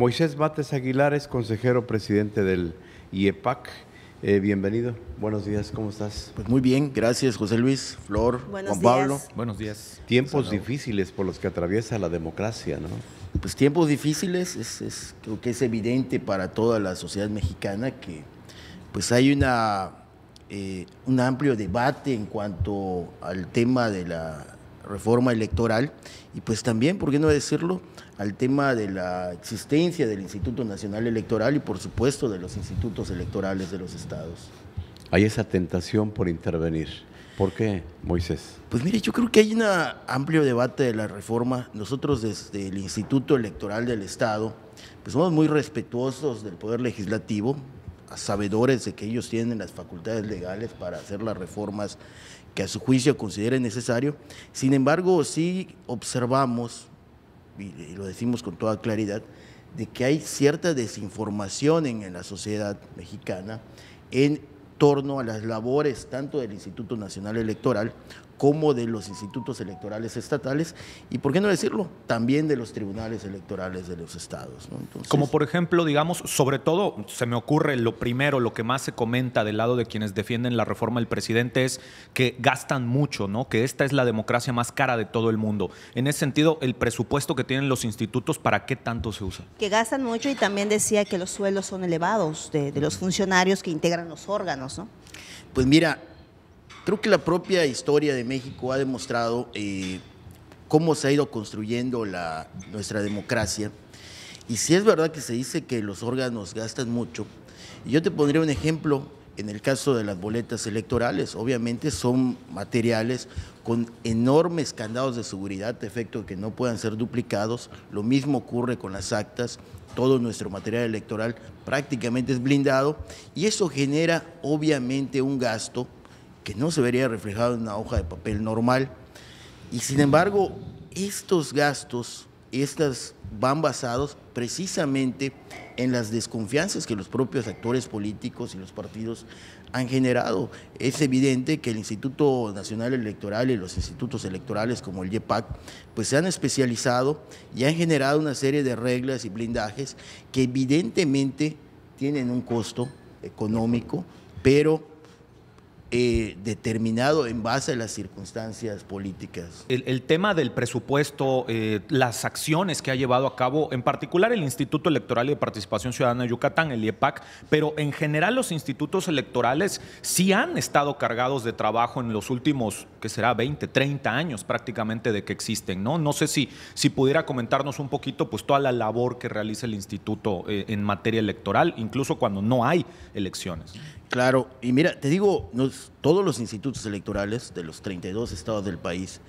Moisés Bates Aguilar es consejero presidente del IEPAC. Bienvenido, buenos días, ¿cómo estás? Pues muy bien, gracias José Luis, Flor, Buenos Juan Pablo. días. Buenos días. Tiempos difíciles por los que atraviesa la democracia, ¿no? Pues tiempos difíciles, creo que es evidente para toda la sociedad mexicana que pues hay un amplio debate en cuanto al tema de la reforma electoral y pues también, ¿por qué no decirlo?, al tema de la existencia del Instituto Nacional Electoral y por supuesto de los institutos electorales de los estados. Hay esa tentación por intervenir. ¿Por qué, Moisés? Pues mire, yo creo que hay un amplio debate de la reforma. Nosotros desde el Instituto Electoral del Estado, pues somos muy respetuosos del Poder Legislativo, sabedores de que ellos tienen las facultades legales para hacer las reformas que a su juicio consideren necesario. Sin embargo, sí observamos, y lo decimos con toda claridad, de que hay cierta desinformación en la sociedad mexicana en torno a las labores tanto del Instituto Nacional Electoral como de los institutos electorales estatales y, ¿por qué no decirlo?, también de los tribunales electorales de los estados, ¿no? Entonces, como por ejemplo, digamos, sobre todo, se me ocurre lo primero, lo que más se comenta del lado de quienes defienden la reforma del presidente es que gastan mucho, ¿no? Que esta es la democracia más cara de todo el mundo. En ese sentido, el presupuesto que tienen los institutos, ¿para qué tanto se usa? Que gastan mucho y también decía que los sueldos son elevados de los funcionarios que integran los órganos, ¿no? Pues mira, creo que la propia historia de México ha demostrado cómo se ha ido construyendo nuestra democracia. Y si es verdad que se dice que los órganos gastan mucho, y yo te pondría un ejemplo en el caso de las boletas electorales. Obviamente son materiales con enormes candados de seguridad, de efecto que no puedan ser duplicados. Lo mismo ocurre con las actas. Todo nuestro material electoral prácticamente es blindado y eso genera obviamente un gasto que no se vería reflejado en una hoja de papel normal. Y sin embargo, estos gastos, van basados precisamente en las desconfianzas que los propios actores políticos y los partidos han generado. Es evidente que el Instituto Nacional Electoral y los institutos electorales como el IEPAC pues se han especializado y han generado una serie de reglas y blindajes que evidentemente tienen un costo económico, pero determinado en base a las circunstancias políticas. El tema del presupuesto, las acciones que ha llevado a cabo, en particular el Instituto Electoral y de Participación Ciudadana de Yucatán, el IEPAC, pero en general los institutos electorales sí han estado cargados de trabajo en los últimos, ¿qué será?, 20, 30 años prácticamente de que existen, ¿no? No sé si pudiera comentarnos un poquito pues toda la labor que realiza el instituto en materia electoral, incluso cuando no hay elecciones. Claro, y mira, te digo, todos los institutos electorales de los 32 estados del país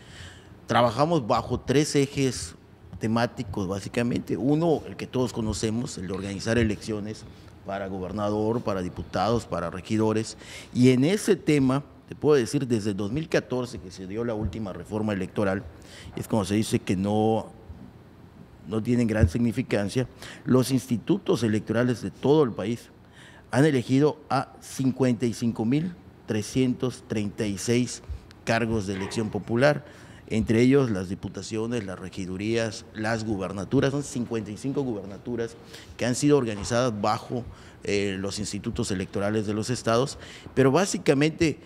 trabajamos bajo 3 ejes temáticos básicamente. Uno, el que todos conocemos, el de organizar elecciones para gobernador, para diputados, para regidores, y en ese tema, te puedo decir, desde el 2014 que se dio la última reforma electoral, es como se dice que no tienen gran significancia, los institutos electorales de todo el país han elegido a 55,336 cargos de elección popular, entre ellos las diputaciones, las regidurías, las gubernaturas. Son 55 gubernaturas que han sido organizadas bajo los institutos electorales de los estados, pero básicamente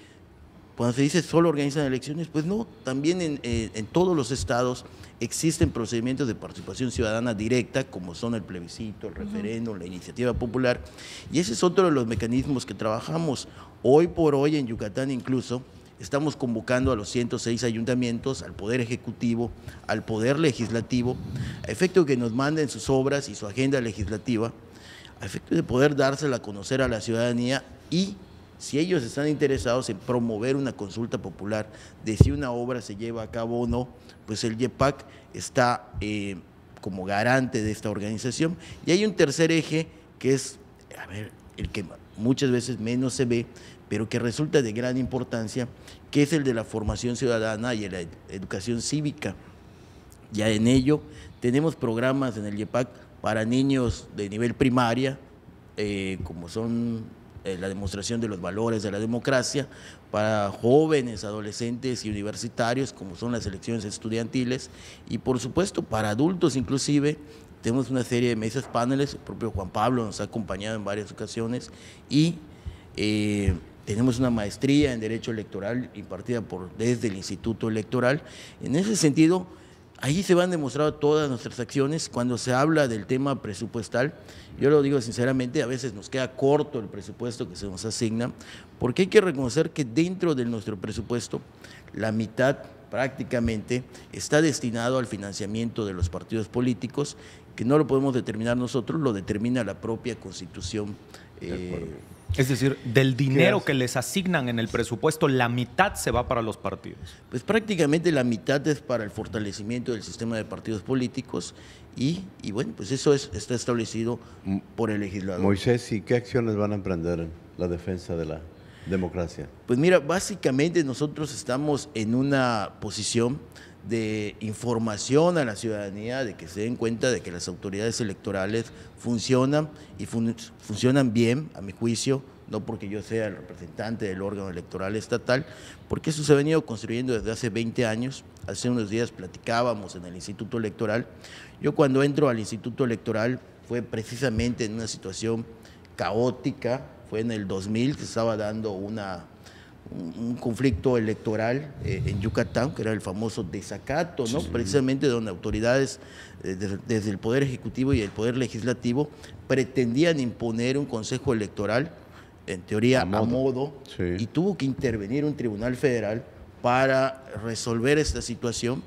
cuando se dice solo organizan elecciones, pues no, también en todos los estados existen procedimientos de participación ciudadana directa, como son el plebiscito, el referéndum, la iniciativa popular, y ese es otro de los mecanismos que trabajamos. Hoy por hoy en Yucatán incluso estamos convocando a los 106 ayuntamientos, al Poder Ejecutivo, al Poder Legislativo, a efecto de que nos manden sus obras y su agenda legislativa, a efecto de poder dársela a conocer a la ciudadanía y si ellos están interesados en promover una consulta popular de si una obra se lleva a cabo o no, pues el IEPAC está como garante de esta organización. Y hay un tercer eje que es, el que muchas veces menos se ve, pero que resulta de gran importancia, que es el de la formación ciudadana y la educación cívica. Ya en ello tenemos programas en el IEPAC para niños de nivel primaria, como son la demostración de los valores de la democracia, para jóvenes, adolescentes y universitarios, como son las elecciones estudiantiles, y por supuesto para adultos inclusive, tenemos una serie de mesas, paneles, el propio Juan Pablo nos ha acompañado en varias ocasiones y tenemos una maestría en Derecho Electoral impartida desde el Instituto Electoral. En ese sentido, ahí se van demostrando todas nuestras acciones. Cuando se habla del tema presupuestal, yo lo digo sinceramente, a veces nos queda corto el presupuesto que se nos asigna, porque hay que reconocer que dentro de nuestro presupuesto, la mitad prácticamente está destinado al financiamiento de los partidos políticos, que no lo podemos determinar nosotros, lo determina la propia Constitución. Es decir, del dinero que les asignan en el presupuesto, la mitad se va para los partidos. Pues prácticamente la mitad es para el fortalecimiento del sistema de partidos políticos y bueno, pues eso está establecido por el legislador. Moisés, ¿y qué acciones van a emprender en la defensa de la democracia? Pues mira, básicamente nosotros estamos en una posición de información a la ciudadanía, de que se den cuenta de que las autoridades electorales funcionan y funcionan bien, a mi juicio, no porque yo sea el representante del órgano electoral estatal, porque eso se ha venido construyendo desde hace 20 años. Hace unos días platicábamos en el Instituto Electoral. Yo cuando entro al Instituto Electoral fue precisamente en una situación caótica, fue en el 2000 que se estaba dando un conflicto electoral en Yucatán, que era el famoso desacato, ¿no? Sí. Precisamente donde autoridades desde el Poder Ejecutivo y el Poder Legislativo pretendían imponer un consejo electoral, en teoría a modo sí. Y tuvo que intervenir un tribunal federal para resolver esta situación.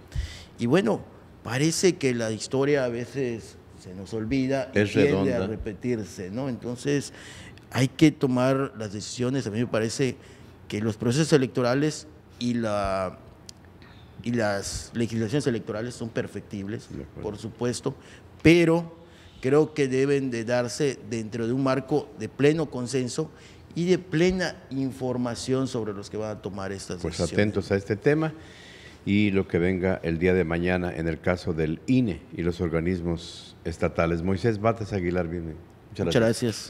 Y bueno, parece que la historia a veces se nos olvida y tiende a repetirse, ¿no? Entonces hay que tomar las decisiones. A mí me parece que los procesos electorales y las legislaciones electorales son perfectibles, por supuesto, pero creo que deben de darse dentro de un marco de pleno consenso y de plena información sobre los que van a tomar estas decisiones. Pues atentos a este tema y lo que venga el día de mañana en el caso del INE y los organismos estatales. Moisés Bates Aguilar, bienvenido. Muchas gracias.